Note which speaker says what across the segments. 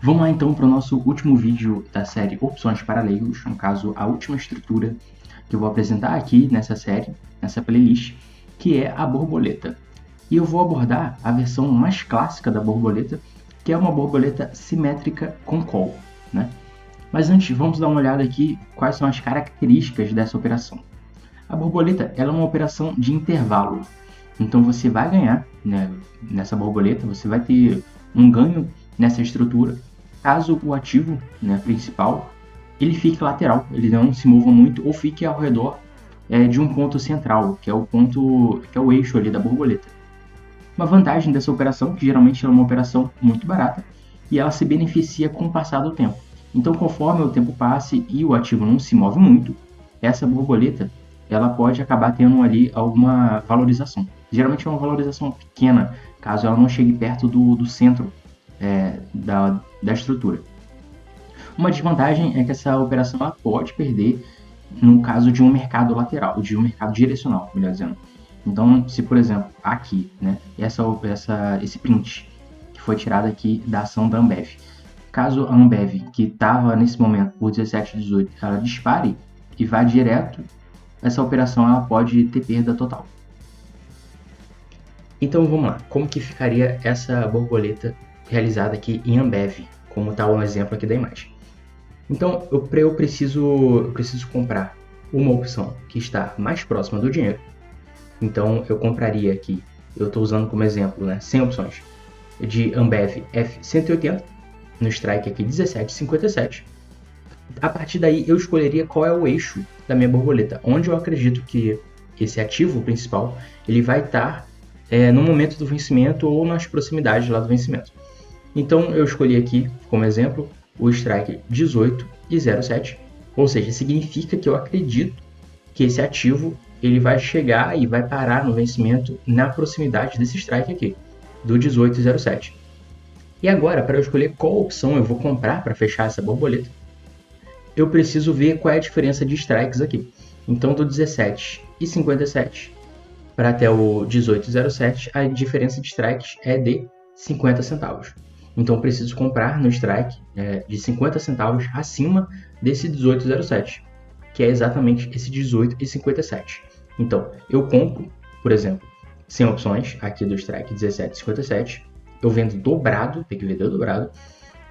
Speaker 1: Vamos lá então para o nosso último vídeo da série Opções para Leigos, no caso a última estrutura que eu vou apresentar aqui nessa série, nessa playlist, que é a borboleta. E eu vou abordar a versão mais clássica da borboleta, que é uma borboleta simétrica com call, né? Mas antes, vamos dar uma olhada aqui quais são as características dessa operação. A borboleta ela é uma operação de intervalo, então você vai ganhar, né, nessa borboleta, você vai ter um ganho nessa estrutura, caso o ativo, né, principal ele fique lateral, ele não se mova muito ou fique ao redor de um ponto central, que é o eixo ali da borboleta. Uma vantagem dessa operação, que geralmente é uma operação muito barata, e ela se beneficia com o passar do tempo. Então, conforme o tempo passe e o ativo não se move muito, essa borboleta ela pode acabar tendo ali alguma valorização. Geralmente é uma valorização pequena, caso ela não chegue perto do centro da estrutura. Uma desvantagem é que essa operação ela pode perder no caso de um mercado lateral, de um mercado direcional, melhor dizendo. Então, se por exemplo, aqui, né, esse print que foi tirado aqui da ação da Ambev, caso a Ambev, que estava nesse momento por 17,18, ela dispare e vá direto, essa operação ela pode ter perda total. Então vamos lá, como que ficaria essa borboleta realizada aqui em Ambev, como está o exemplo aqui da imagem. Então eu preciso comprar uma opção que está mais próxima do dinheiro. Então eu compraria aqui, eu estou usando como exemplo, né, 100 opções de Ambev F180, no strike aqui 17,57. A partir daí eu escolheria qual é o eixo da minha borboleta, onde eu acredito que esse ativo principal ele vai estar no momento do vencimento ou nas proximidades lá do vencimento. Então eu escolhi aqui como exemplo o strike 18,07, ou seja, significa que eu acredito que esse ativo ele vai chegar e vai parar no vencimento na proximidade desse strike aqui, do 18,07. E agora, para eu escolher qual opção eu vou comprar para fechar essa borboleta, eu preciso ver qual é a diferença de strikes aqui. Então, do 17,57 para até o 18,07, a diferença de strikes é de 50 centavos. Então, eu preciso comprar no strike de 50 centavos acima desse 18,07, que é exatamente esse 18,57. Então, eu compro, por exemplo, 100 opções aqui do strike 17,57, eu vendo dobrado, tem que vender dobrado,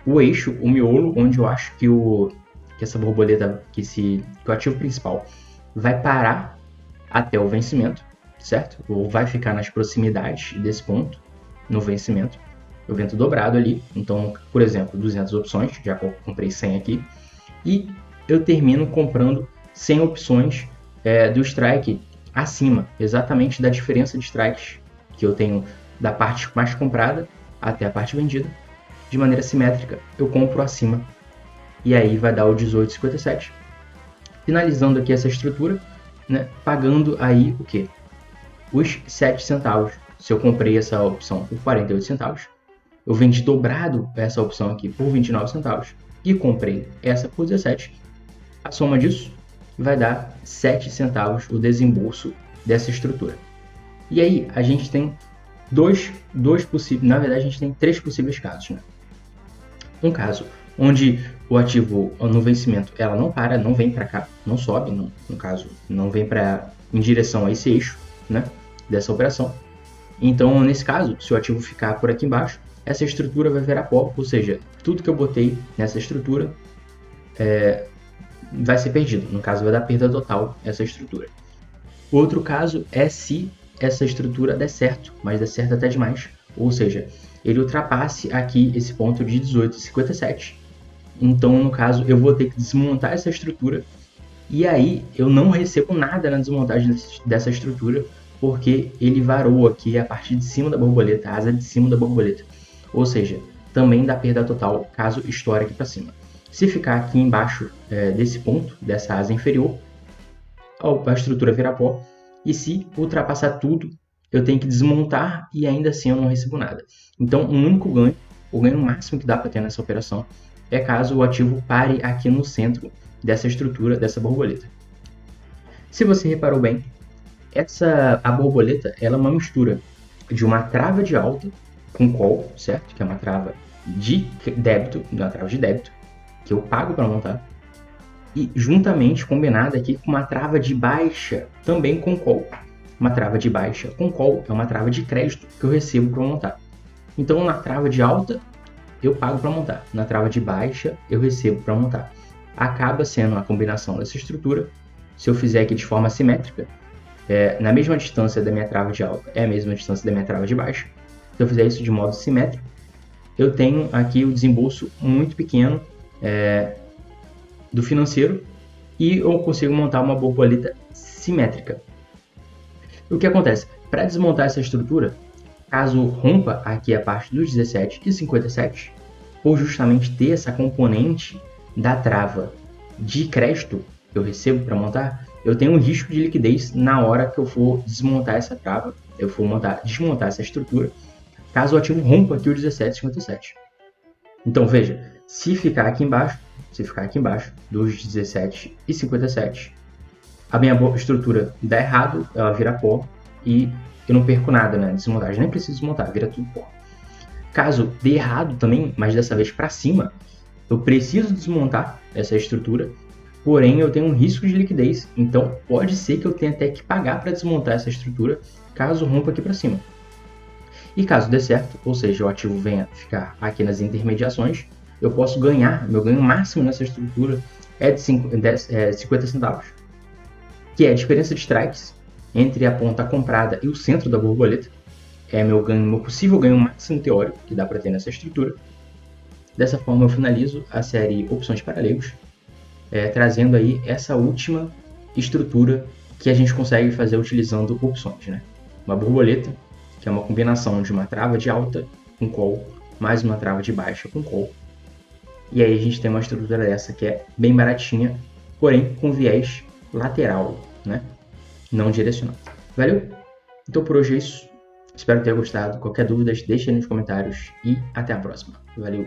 Speaker 1: o eixo, o miolo, onde eu acho que essa borboleta, que o ativo principal vai parar até o vencimento, certo? Ou vai ficar nas proximidades desse ponto, no vencimento. Eu vendo dobrado ali, então, por exemplo, 200 opções, já comprei 100 aqui, e eu termino comprando 100 opções do strike acima, exatamente da diferença de strikes que eu tenho da parte mais comprada até a parte vendida, de maneira simétrica, eu compro acima, e aí vai dar o 18,57. Finalizando aqui essa estrutura, né, pagando aí o quê? Os 7 centavos. Se eu comprei essa opção por 48 centavos, eu vendi dobrado essa opção aqui por 29 centavos e comprei essa por 17. A soma disso vai dar 7 centavos o desembolso dessa estrutura. E aí a gente tem dois possíveis, na verdade a gente tem 3 possíveis casos, né? Um caso onde o ativo no vencimento ela não para, não vem para cá, não sobe, no caso não vem em direção a esse eixo, né, dessa operação. Então nesse caso, se o ativo ficar por aqui embaixo, essa estrutura vai virar pó, ou seja, tudo que eu botei nessa estrutura vai ser perdido. No caso, vai dar perda total essa estrutura. Outro caso é se essa estrutura der certo, mas der certo até demais. Ou seja, ele ultrapasse aqui esse ponto de 18,57. Então, no caso, eu vou ter que desmontar essa estrutura e aí eu não recebo nada na desmontagem dessa estrutura, porque ele varou aqui a parte de cima da borboleta, a asa de cima da borboleta. Ou seja, também dá perda total caso estoure aqui para cima. Se ficar aqui embaixo desse ponto, dessa asa inferior, a estrutura vira pó. E se ultrapassar tudo, eu tenho que desmontar e ainda assim eu não recebo nada. Então, o único ganho, o ganho máximo que dá para ter nessa operação, é caso o ativo pare aqui no centro dessa estrutura, dessa borboleta. Se você reparou bem, a borboleta ela é uma mistura de uma trava de alta com call, certo? Que é uma trava de débito, uma trava de débito, que eu pago para montar, e juntamente combinada aqui com uma trava de baixa, também com call. Uma trava de baixa com call é uma trava de crédito que eu recebo para montar. Então, na trava de alta, eu pago para montar. Na trava de baixa, eu recebo para montar. Acaba sendo a combinação dessa estrutura. Se eu fizer aqui de forma simétrica, na mesma distância da minha trava de alta é a mesma distância da minha trava de baixa. Se eu fizer isso de modo simétrico, eu tenho aqui o desembolso muito pequeno do financeiro e eu consigo montar uma borboleta simétrica. O que acontece? Para desmontar essa estrutura, caso rompa aqui a parte dos 17 e 57, por justamente ter essa componente da trava de crédito que eu recebo para montar, eu tenho um risco de liquidez na hora que eu for desmontar essa trava, eu for desmontar essa estrutura, caso o ativo rompa aqui o 17 e 57. Então veja, se ficar aqui embaixo dos 17 e 57, a minha estrutura dá errado, ela vira pó e eu não perco nada, né? Desmontagem, nem preciso desmontar, vira tudo pó. Caso dê errado também, mas dessa vez para cima, eu preciso desmontar essa estrutura, porém eu tenho um risco de liquidez, então pode ser que eu tenha até que pagar para desmontar essa estrutura, caso rompa aqui para cima. E caso dê certo, ou seja, o ativo venha ficar aqui nas intermediações, eu posso ganhar, meu ganho máximo nessa estrutura é de 50 centavos, que é a diferença de strikes entre a ponta comprada e o centro da borboleta. É meu possível ganho máximo teórico que dá para ter nessa estrutura. Dessa forma eu finalizo a série Opções para Leigos, trazendo aí essa última estrutura que a gente consegue fazer utilizando opções, né? Uma borboleta, que é uma combinação de uma trava de alta com call, mais uma trava de baixa com call. E aí a gente tem uma estrutura dessa que é bem baratinha, porém com viés lateral, né? Não direcionado. Valeu? Então por hoje é isso. Espero que tenha gostado. Qualquer dúvida, deixe aí nos comentários e até a próxima. Valeu!